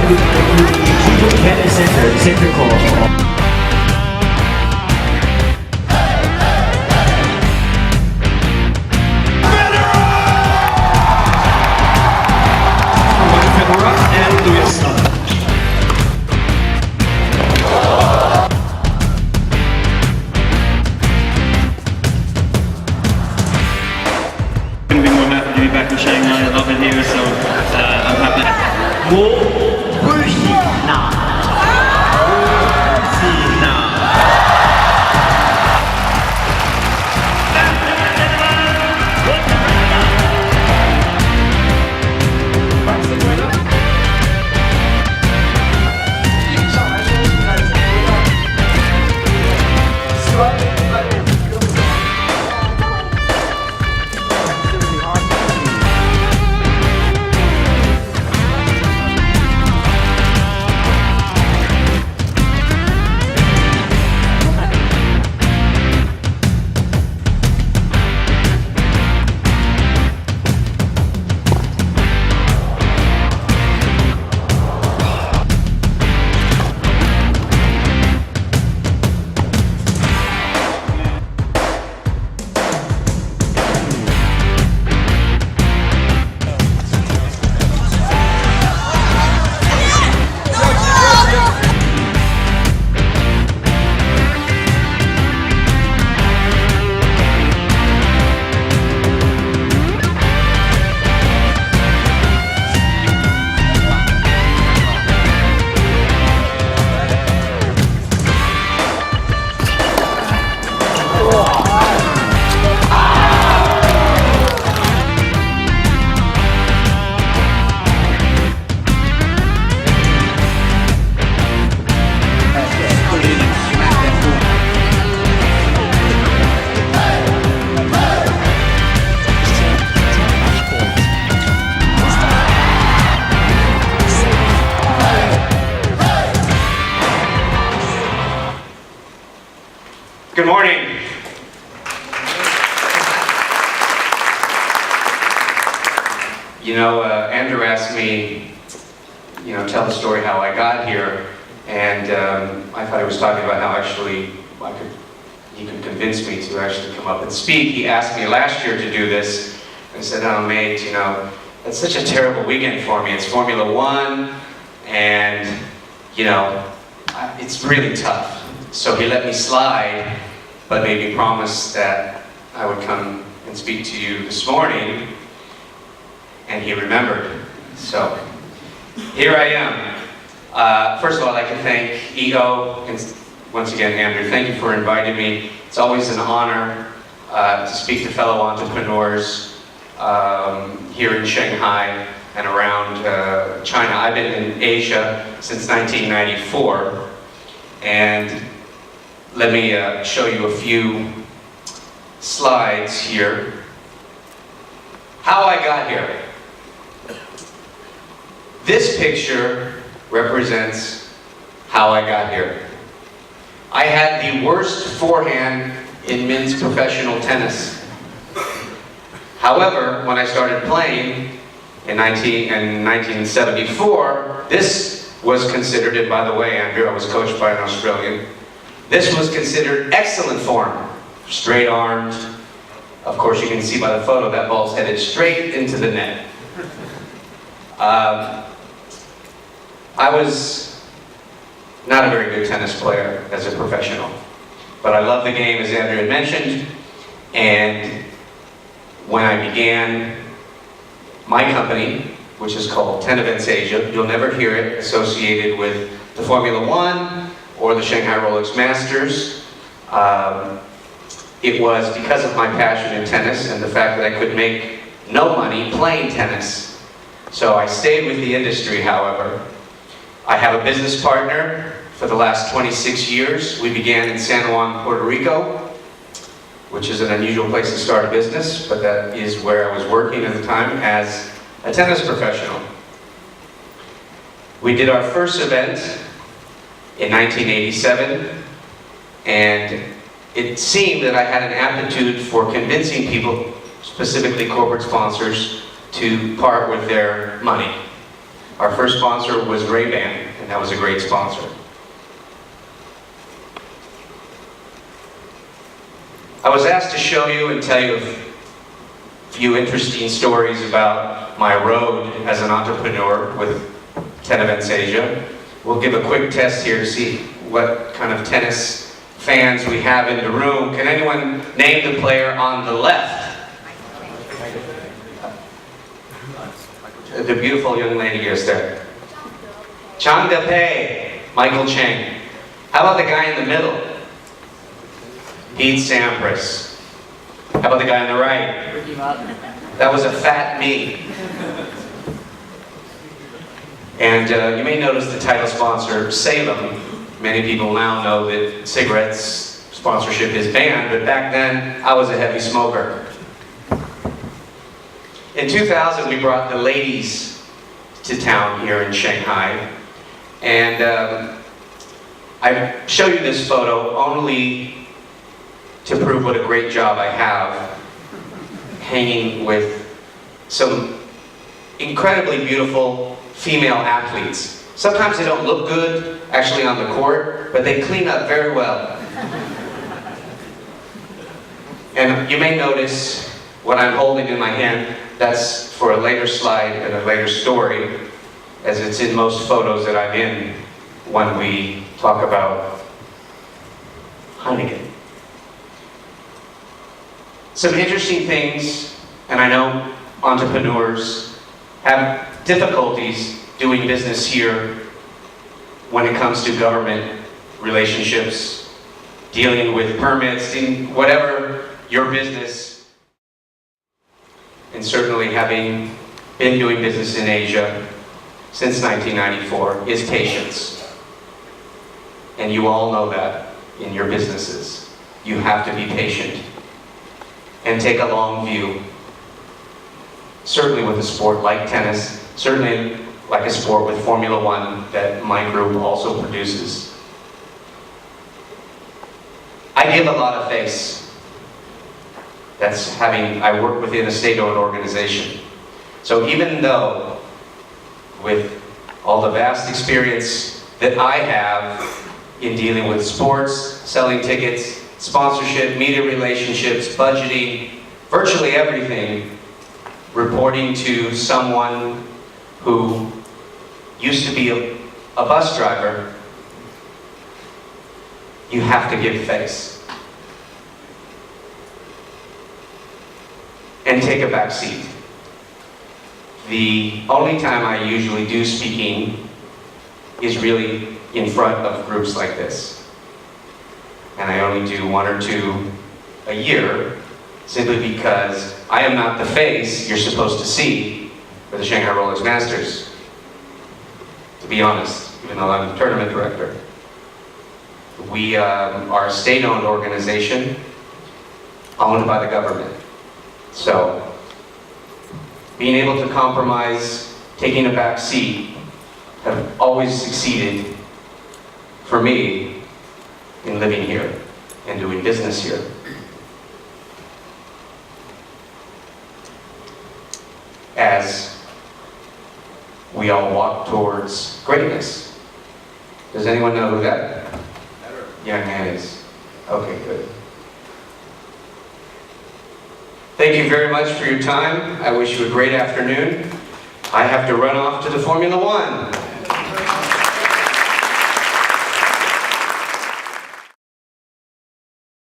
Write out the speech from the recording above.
Center call. Couldn't be more happy to be back in Shanghai. I love it here, so I'm happy. Good morning. You know, Andrew asked me, tell the story how I got here, and I thought he was talking about how actually he could convince me to actually come up and speak. He asked me last year to do this. I said, oh mate, it's such a terrible weekend for me. It's Formula One, and it's really tough. So he let me slide, but made me promise that I would come and speak to you this morning, and he remembered. So here I am. First of all, I'd like to thank EO, and once again, Andrew, thank you for inviting me. It's always an honor to speak to fellow entrepreneurs here in Shanghai and around China. I've been in Asia since 1994, and let me show you a few slides here. How I got here. This picture represents how I got here. I had the worst forehand in men's professional tennis. However, when I started playing in 1974, this was considered, and by the way, Andrew, I was coached by an Australian, this was considered excellent form. Straight armed. Of course, you can see by the photo that ball's headed straight into the net. I was not a very good tennis player as a professional, but I love the game, as Andrew had mentioned, and when I began my company, which is called 10 Events Asia, you'll never hear it associated with the Formula One or the Shanghai Rolex Masters. It was because of my passion in tennis and the fact that I could make no money playing tennis. So I stayed with the industry, however. I have a business partner for the last 26 years. We began in San Juan, Puerto Rico, which is an unusual place to start a business, but that is where I was working at the time as a tennis professional. We did our first event in 1987, and it seemed that I had an aptitude for convincing people, specifically corporate sponsors, to part with their money. Our first sponsor was Ray-Ban, and that was a great sponsor. I was asked to show you and tell you a few interesting stories about my road as an entrepreneur with Tennis Asia. We'll give a quick test here to see what kind of tennis fans we have in the room. Can anyone name the player on the left? The beautiful young lady is there. Chang Depay, Michael Chang. How about the guy in the middle? Pete Sampras. How about the guy on the right? That was a fat me. And you may notice the title sponsor, Salem. Many people now know that cigarettes sponsorship is banned, but back then I was a heavy smoker. In 2000, we brought the ladies to town here in Shanghai, and I show you this photo only to prove what a great job I have, hanging with some incredibly beautiful female athletes. Sometimes they don't look good, actually, on the court, but they clean up very well. And you may notice what I'm holding in my hand. That's for a later slide and a later story, as it's in most photos that I'm in when we talk about Heineken. Some interesting things, and I know entrepreneurs have difficulties doing business here when it comes to government relationships, dealing with permits, whatever your business. And certainly having been doing business in Asia since 1994 is patience. And you all know that in your businesses. You have to be patient and take a long view. Certainly with a sport like tennis, certainly like a sport with Formula One that my group also produces. I give a lot of face. I work within a state-owned organization. So even though, with all the vast experience that I have in dealing with sports, selling tickets, sponsorship, media relationships, budgeting, virtually everything, reporting to someone who used to be a bus driver, you have to give face. And take a back seat. The only time I usually do speaking is really in front of groups like this. And I only do 1 or 2 a year, simply because I am not the face you're supposed to see for the Shanghai Rolex Masters. To be honest, even though I'm the tournament director. We are a state-owned organization owned by the government. So, being able to compromise, taking a back seat, have always succeeded for me in living here and doing business here. As we all walk towards greatness. Does anyone know who that young man is? Okay, good. Thank you very much for your time. I wish you a great afternoon. I have to run off to the Formula One.